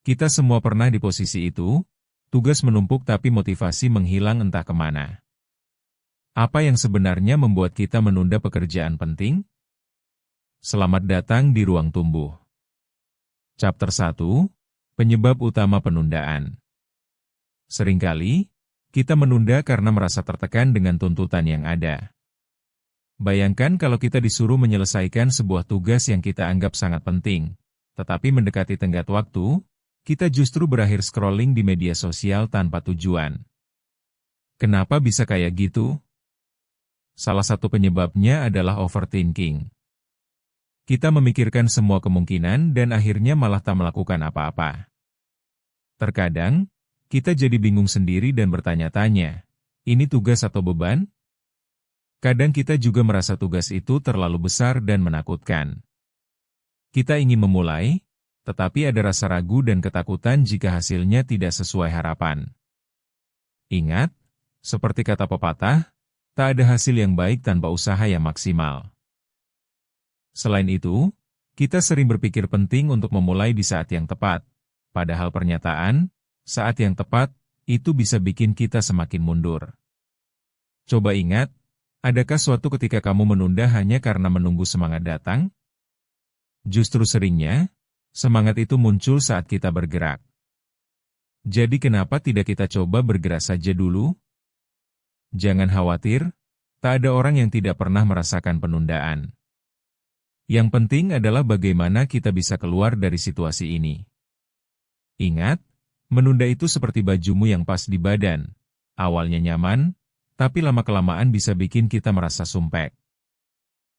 Kita semua pernah di posisi itu, tugas menumpuk tapi motivasi menghilang entah kemana. Apa yang sebenarnya membuat kita menunda pekerjaan penting? Selamat datang di Ruang Tumbuh. Chapter 1, Penyebab Utama Penundaan. Seringkali, kita menunda karena merasa tertekan dengan tuntutan yang ada. Bayangkan kalau kita disuruh menyelesaikan sebuah tugas yang kita anggap sangat penting, tetapi mendekati tenggat waktu, kita justru berakhir scrolling di media sosial tanpa tujuan. Kenapa bisa kayak gitu? Salah satu penyebabnya adalah overthinking. Kita memikirkan semua kemungkinan dan akhirnya malah tak melakukan apa-apa. Terkadang, kita jadi bingung sendiri dan bertanya-tanya, ini tugas atau beban? Kadang kita juga merasa tugas itu terlalu besar dan menakutkan. Kita ingin memulai, tetapi ada rasa ragu dan ketakutan jika hasilnya tidak sesuai harapan. Ingat, seperti kata pepatah, tak ada hasil yang baik tanpa usaha yang maksimal. Selain itu, kita sering berpikir penting untuk memulai di saat yang tepat, padahal pernyataan, saat yang tepat, itu bisa bikin kita semakin mundur. Coba ingat, adakah suatu ketika kamu menunda hanya karena menunggu semangat datang? Justru seringnya, semangat itu muncul saat kita bergerak. Jadi kenapa tidak kita coba bergerak saja dulu? Jangan khawatir, tak ada orang yang tidak pernah merasakan penundaan. Yang penting adalah bagaimana kita bisa keluar dari situasi ini. Ingat, menunda itu seperti bajumu yang pas di badan. Awalnya nyaman, tapi lama-kelamaan bisa bikin kita merasa sumpek.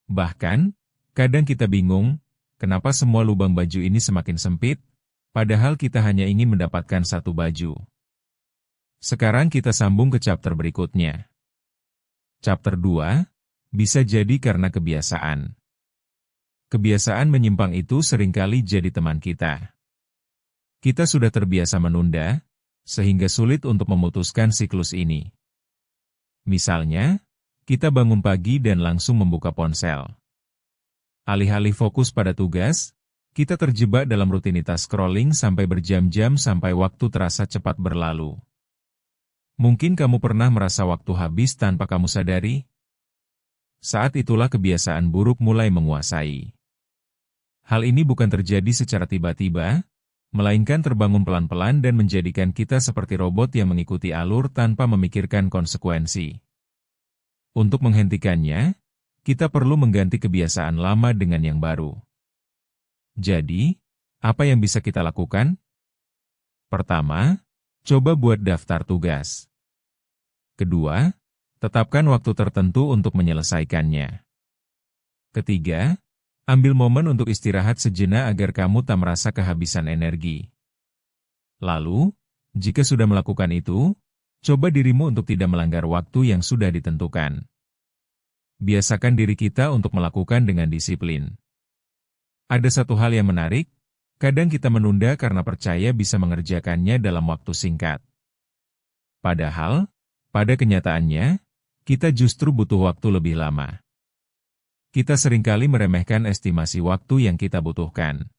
Bahkan, kadang kita bingung, kenapa semua lubang baju ini semakin sempit, padahal kita hanya ingin mendapatkan satu baju. Sekarang kita sambung ke chapter berikutnya. Chapter 2, bisa jadi karena kebiasaan. Kebiasaan menyimpang itu seringkali jadi teman kita. Kita sudah terbiasa menunda, sehingga sulit untuk memutuskan siklus ini. Misalnya, kita bangun pagi dan langsung membuka ponsel. Alih-alih fokus pada tugas, kita terjebak dalam rutinitas scrolling sampai berjam-jam sampai waktu terasa cepat berlalu. Mungkin kamu pernah merasa waktu habis tanpa kamu sadari? Saat itulah kebiasaan buruk mulai menguasai. Hal ini bukan terjadi secara tiba-tiba, melainkan terbangun pelan-pelan dan menjadikan kita seperti robot yang mengikuti alur tanpa memikirkan konsekuensi. Untuk menghentikannya, kita perlu mengganti kebiasaan lama dengan yang baru. Jadi, apa yang bisa kita lakukan? Pertama, coba buat daftar tugas. Kedua, tetapkan waktu tertentu untuk menyelesaikannya. Ketiga, ambil momen untuk istirahat sejenak agar kamu tak merasa kehabisan energi. Lalu, jika sudah melakukan itu, coba dirimu untuk tidak melanggar waktu yang sudah ditentukan. Biasakan diri kita untuk melakukan dengan disiplin. Ada satu hal yang menarik, kadang kita menunda karena percaya bisa mengerjakannya dalam waktu singkat. Padahal, pada kenyataannya, kita justru butuh waktu lebih lama. Kita seringkali meremehkan estimasi waktu yang kita butuhkan.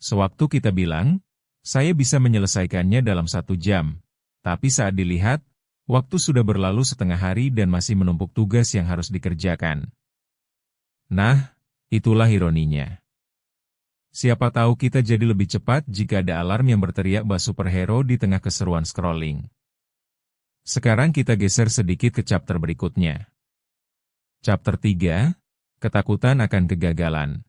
Sewaktu kita bilang, saya bisa menyelesaikannya dalam 1 jam, tapi saat dilihat, waktu sudah berlalu setengah hari dan masih menumpuk tugas yang harus dikerjakan. Nah, itulah ironinya. Siapa tahu kita jadi lebih cepat jika ada alarm yang berteriak bas superhero di tengah keseruan scrolling. Sekarang kita geser sedikit ke chapter berikutnya. Chapter 3, Ketakutan akan kegagalan.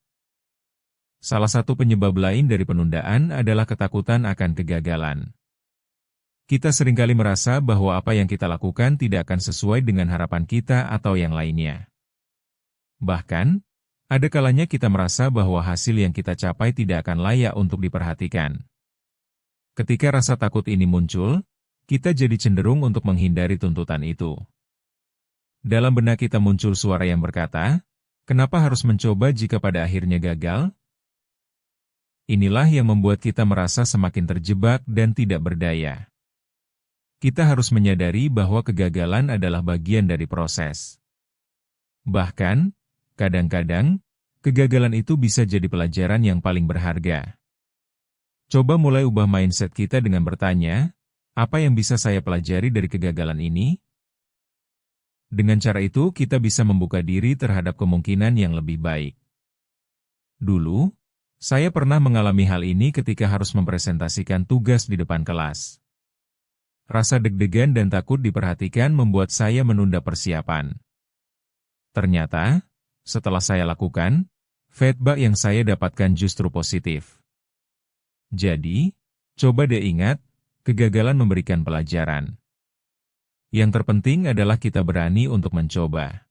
Salah satu penyebab lain dari penundaan adalah ketakutan akan kegagalan. Kita seringkali merasa bahwa apa yang kita lakukan tidak akan sesuai dengan harapan kita atau yang lainnya. Bahkan, ada kalanya kita merasa bahwa hasil yang kita capai tidak akan layak untuk diperhatikan. Ketika rasa takut ini muncul, kita jadi cenderung untuk menghindari tuntutan itu. Dalam benak kita muncul suara yang berkata, kenapa harus mencoba jika pada akhirnya gagal? Inilah yang membuat kita merasa semakin terjebak dan tidak berdaya. Kita harus menyadari bahwa kegagalan adalah bagian dari proses. Bahkan, kadang-kadang, kegagalan itu bisa jadi pelajaran yang paling berharga. Coba mulai ubah mindset kita dengan bertanya, apa yang bisa saya pelajari dari kegagalan ini? Dengan cara itu kita bisa membuka diri terhadap kemungkinan yang lebih baik. Dulu, saya pernah mengalami hal ini ketika harus mempresentasikan tugas di depan kelas. Rasa deg-degan dan takut diperhatikan membuat saya menunda persiapan. Ternyata, setelah saya lakukan, feedback yang saya dapatkan justru positif. Jadi, coba deh ingat, kegagalan memberikan pelajaran. Yang terpenting adalah kita berani untuk mencoba.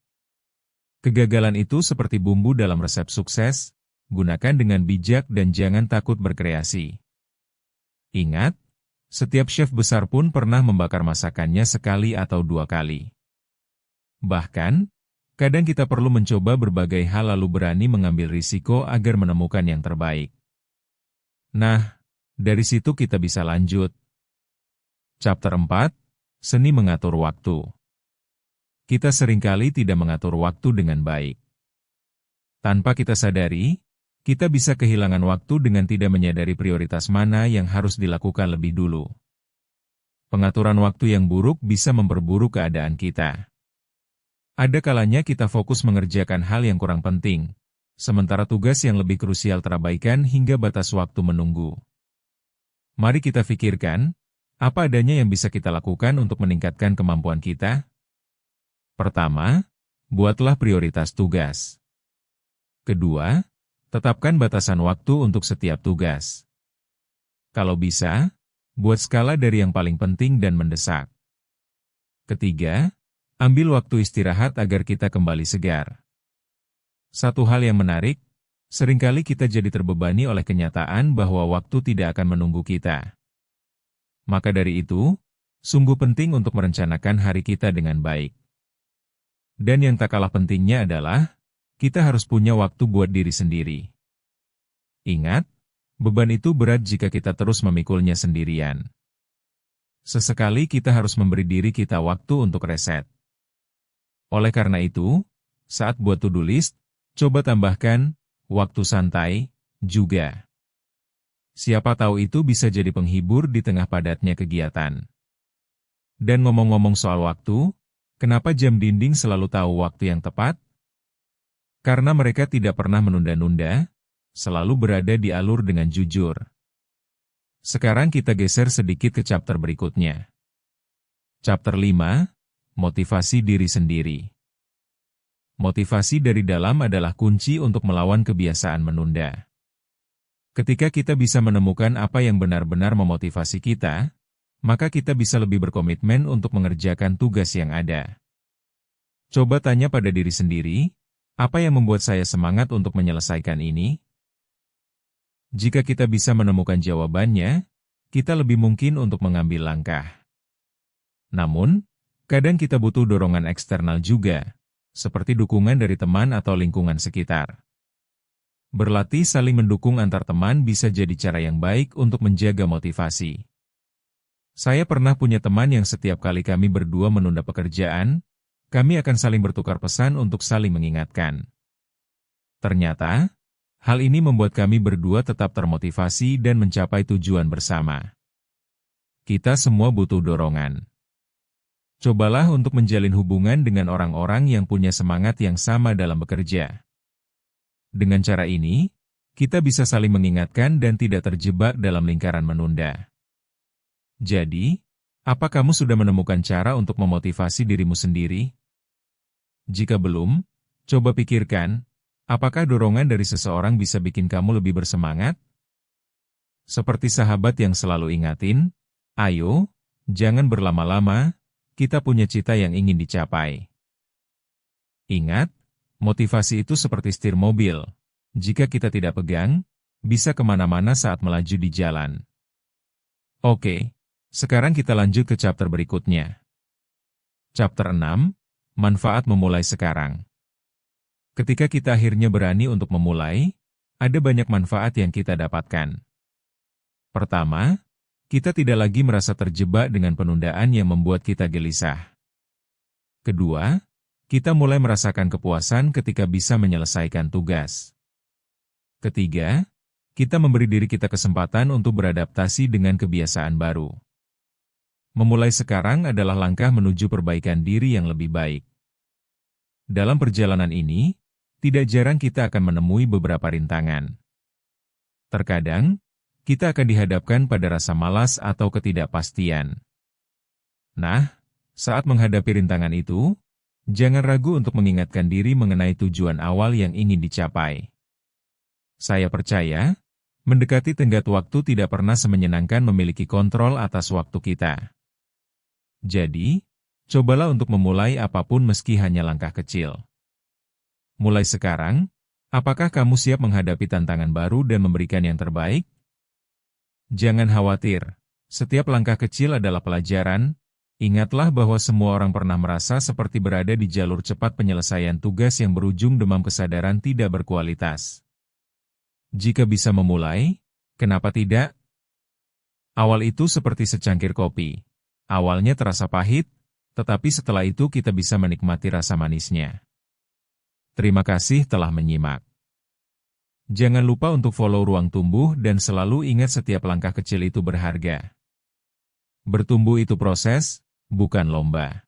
Kegagalan itu seperti bumbu dalam resep sukses, gunakan dengan bijak dan jangan takut berkreasi. Ingat, setiap chef besar pun pernah membakar masakannya sekali atau 2 kali. Bahkan, kadang kita perlu mencoba berbagai hal lalu berani mengambil risiko agar menemukan yang terbaik. Nah, dari situ kita bisa lanjut. Chapter 4, Seni Mengatur Waktu. Kita seringkali tidak mengatur waktu dengan baik. Tanpa kita sadari, kita bisa kehilangan waktu dengan tidak menyadari prioritas mana yang harus dilakukan lebih dulu. Pengaturan waktu yang buruk bisa memperburuk keadaan kita. Ada kalanya kita fokus mengerjakan hal yang kurang penting, sementara tugas yang lebih krusial terabaikan hingga batas waktu menunggu. Mari kita pikirkan, apa adanya yang bisa kita lakukan untuk meningkatkan kemampuan kita? Pertama, buatlah prioritas tugas. Kedua, tetapkan batasan waktu untuk setiap tugas. Kalau bisa, buat skala dari yang paling penting dan mendesak. Ketiga, ambil waktu istirahat agar kita kembali segar. Satu hal yang menarik, seringkali kita jadi terbebani oleh kenyataan bahwa waktu tidak akan menunggu kita. Maka dari itu, sungguh penting untuk merencanakan hari kita dengan baik. Dan yang tak kalah pentingnya adalah, kita harus punya waktu buat diri sendiri. Ingat, beban itu berat jika kita terus memikulnya sendirian. Sesekali kita harus memberi diri kita waktu untuk reset. Oleh karena itu, saat buat to-do list, coba tambahkan, waktu santai, juga. Siapa tahu itu bisa jadi penghibur di tengah padatnya kegiatan. Dan ngomong-ngomong soal waktu, kenapa jam dinding selalu tahu waktu yang tepat? Karena mereka tidak pernah menunda-nunda, selalu berada di alur dengan jujur. Sekarang kita geser sedikit ke chapter berikutnya. Chapter 5, Motivasi Diri Sendiri. Motivasi dari dalam adalah kunci untuk melawan kebiasaan menunda. Ketika kita bisa menemukan apa yang benar-benar memotivasi kita, maka kita bisa lebih berkomitmen untuk mengerjakan tugas yang ada. Coba tanya pada diri sendiri, apa yang membuat saya semangat untuk menyelesaikan ini? Jika kita bisa menemukan jawabannya, kita lebih mungkin untuk mengambil langkah. Namun, kadang kita butuh dorongan eksternal juga, seperti dukungan dari teman atau lingkungan sekitar. Berlatih saling mendukung antar teman bisa jadi cara yang baik untuk menjaga motivasi. Saya pernah punya teman yang setiap kali kami berdua menunda pekerjaan, kami akan saling bertukar pesan untuk saling mengingatkan. Ternyata, hal ini membuat kami berdua tetap termotivasi dan mencapai tujuan bersama. Kita semua butuh dorongan. Cobalah untuk menjalin hubungan dengan orang-orang yang punya semangat yang sama dalam bekerja. Dengan cara ini, kita bisa saling mengingatkan dan tidak terjebak dalam lingkaran menunda. Jadi, apa kamu sudah menemukan cara untuk memotivasi dirimu sendiri? Jika belum, coba pikirkan, apakah dorongan dari seseorang bisa bikin kamu lebih bersemangat? Seperti sahabat yang selalu ingatin, ayo, jangan berlama-lama, kita punya cita yang ingin dicapai. Ingat, motivasi itu seperti setir mobil. Jika kita tidak pegang, bisa kemana-mana saat melaju di jalan. Oke, sekarang kita lanjut ke chapter berikutnya. Chapter 6, Manfaat Memulai Sekarang. Ketika kita akhirnya berani untuk memulai, ada banyak manfaat yang kita dapatkan. Pertama, kita tidak lagi merasa terjebak dengan penundaan yang membuat kita gelisah. Kedua, kita mulai merasakan kepuasan ketika bisa menyelesaikan tugas. Ketiga, kita memberi diri kita kesempatan untuk beradaptasi dengan kebiasaan baru. Memulai sekarang adalah langkah menuju perbaikan diri yang lebih baik. Dalam perjalanan ini, tidak jarang kita akan menemui beberapa rintangan. Terkadang, kita akan dihadapkan pada rasa malas atau ketidakpastian. Nah, saat menghadapi rintangan itu, jangan ragu untuk mengingatkan diri mengenai tujuan awal yang ingin dicapai. Saya percaya, mendekati tenggat waktu tidak pernah semenyenangkan memiliki kontrol atas waktu kita. Jadi, cobalah untuk memulai apapun meski hanya langkah kecil. Mulai sekarang, apakah kamu siap menghadapi tantangan baru dan memberikan yang terbaik? Jangan khawatir, setiap langkah kecil adalah pelajaran. Ingatlah bahwa semua orang pernah merasa seperti berada di jalur cepat penyelesaian tugas yang berujung demam kesadaran tidak berkualitas. Jika bisa memulai, kenapa tidak? Awal itu seperti secangkir kopi. Awalnya terasa pahit, tetapi setelah itu kita bisa menikmati rasa manisnya. Terima kasih telah menyimak. Jangan lupa untuk follow Ruang Tumbuh dan selalu ingat setiap langkah kecil itu berharga. Bertumbuh itu proses, bukan lomba.